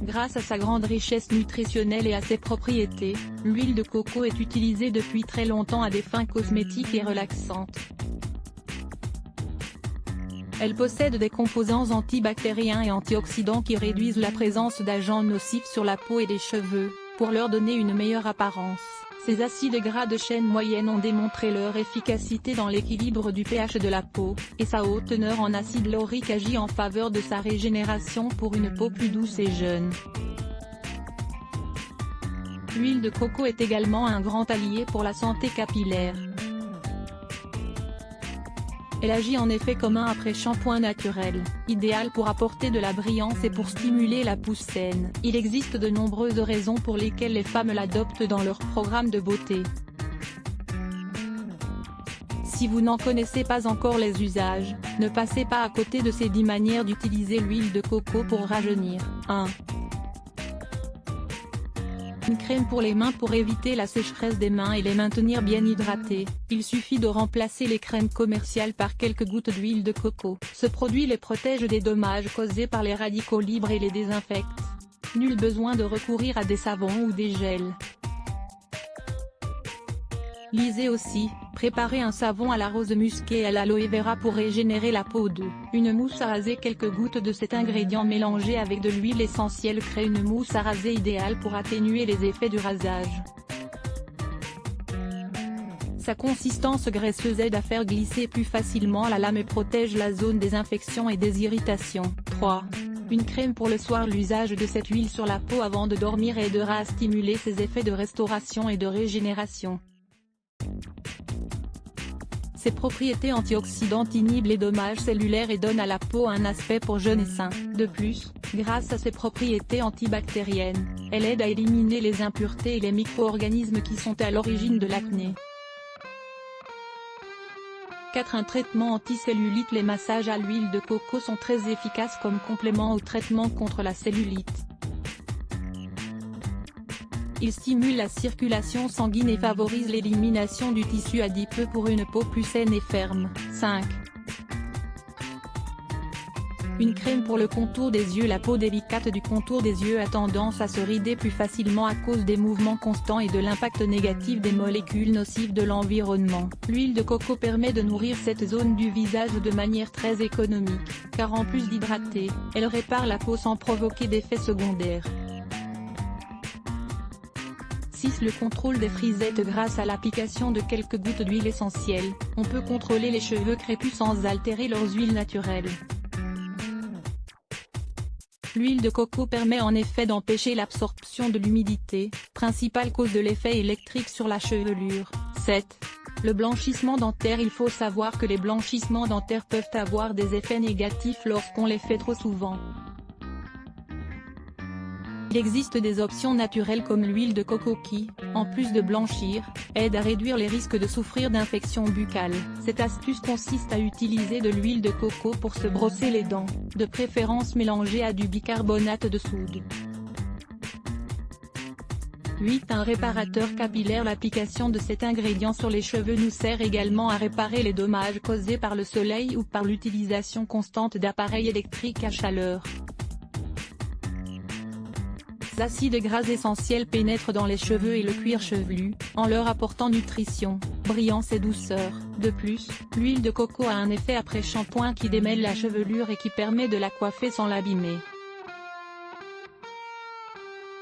Grâce à sa grande richesse nutritionnelle et à ses propriétés, l'huile de coco est utilisée depuis très longtemps à des fins cosmétiques et relaxantes. Elle possède des composants antibactériens et antioxydants qui réduisent la présence d'agents nocifs sur la peau et les cheveux, pour leur donner une meilleure apparence. Ces acides gras de chaîne moyenne ont démontré leur efficacité dans l'équilibre du pH de la peau, et sa haute teneur en acide laurique agit en faveur de sa régénération pour une peau plus douce et jeune. L'huile de coco est également un grand allié pour la santé capillaire. Elle agit en effet comme un après-shampoing naturel, idéal pour apporter de la brillance et pour stimuler la pousse saine. Il existe de nombreuses raisons pour lesquelles les femmes l'adoptent dans leur programme de beauté. Si vous n'en connaissez pas encore les usages, ne passez pas à côté de ces 10 manières d'utiliser l'huile de coco pour rajeunir. 1. Une crème pour les mains pour éviter la sécheresse des mains et les maintenir bien hydratées. Il suffit de remplacer les crèmes commerciales par quelques gouttes d'huile de coco. Ce produit les protège des dommages causés par les radicaux libres et les désinfecte. Nul besoin de recourir à des savons ou des gels. Lisez aussi, préparez un savon à la rose musquée et à l'aloe vera pour régénérer la peau. 2. Une mousse à raser. Quelques gouttes de cet ingrédient mélangé avec de l'huile essentielle crée une mousse à raser idéale pour atténuer les effets du rasage. Sa consistance graisseuse aide à faire glisser plus facilement la lame et protège la zone des infections et des irritations. 3. Une crème pour le soir. L'usage de cette huile sur la peau avant de dormir aidera à stimuler ses effets de restauration et de régénération. Ses propriétés antioxydantes inhibent les dommages cellulaires et donnent à la peau un aspect pour jeune et sain. De plus, grâce à ses propriétés antibactériennes, elle aide à éliminer les impuretés et les micro-organismes qui sont à l'origine de l'acné. 4. Un traitement anticellulite. Les massages à l'huile de coco sont très efficaces comme complément au traitement contre la cellulite. Il stimule la circulation sanguine et favorise l'élimination du tissu adipeux pour une peau plus saine et ferme. 5. Une crème pour le contour des yeux. La peau délicate du contour des yeux a tendance à se rider plus facilement à cause des mouvements constants et de l'impact négatif des molécules nocives de l'environnement. L'huile de coco permet de nourrir cette zone du visage de manière très économique, car en plus d'hydrater, elle répare la peau sans provoquer d'effets secondaires. 6. Le contrôle des frisettes. Grâce à l'application de quelques gouttes d'huile essentielle, on peut contrôler les cheveux crépus sans altérer leurs huiles naturelles. L'huile de coco permet en effet d'empêcher l'absorption de l'humidité, principale cause de l'effet électrique sur la chevelure. 7. Le blanchissement dentaire. Il faut savoir que les blanchissements dentaires peuvent avoir des effets négatifs lorsqu'on les fait trop souvent. Il existe des options naturelles comme l'huile de coco qui, en plus de blanchir, aide à réduire les risques de souffrir d'infections buccales. Cette astuce consiste à utiliser de l'huile de coco pour se brosser les dents, de préférence mélangée à du bicarbonate de soude. 8. Un réparateur capillaire. L'application de cet ingrédient sur les cheveux nous sert également à réparer les dommages causés par le soleil ou par l'utilisation constante d'appareils électriques à chaleur. Les acides gras essentiels pénètrent dans les cheveux et le cuir chevelu, en leur apportant nutrition, brillance et douceur. De plus, l'huile de coco a un effet après-shampoing qui démêle la chevelure et qui permet de la coiffer sans l'abîmer.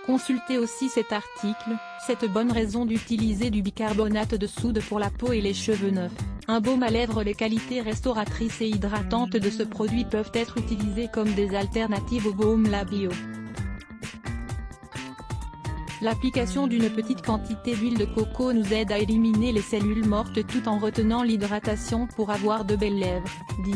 Consultez aussi cet article, 7 bonnes raisons d'utiliser du bicarbonate de soude pour la peau et les cheveux neufs. Un baume à lèvres. Les qualités restauratrices et hydratantes de ce produit peuvent être utilisées comme des alternatives aux baumes labiaux. L'application d'une petite quantité d'huile de coco nous aide à éliminer les cellules mortes tout en retenant l'hydratation pour avoir de belles lèvres. 10.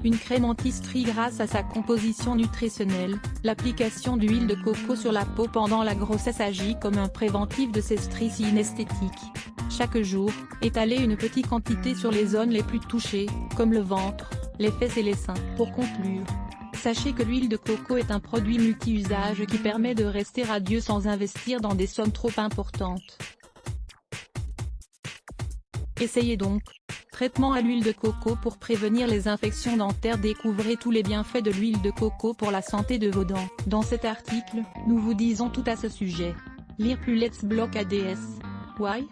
Une crème anti-stries. Grâce à sa composition nutritionnelle, l'application d'huile de coco sur la peau pendant la grossesse agit comme un préventif de ces stries inesthétiques. Chaque jour, étalez une petite quantité sur les zones les plus touchées, comme le ventre, les fesses et les seins. Pour conclure, sachez que l'huile de coco est un produit multi-usage qui permet de rester radieux sans investir dans des sommes trop importantes. Essayez donc. Traitement à l'huile de coco pour prévenir les infections dentaires. Découvrez tous les bienfaits de l'huile de coco pour la santé de vos dents. Dans cet article, nous vous disons tout à ce sujet. Lire plus. Let's block ADS. Why?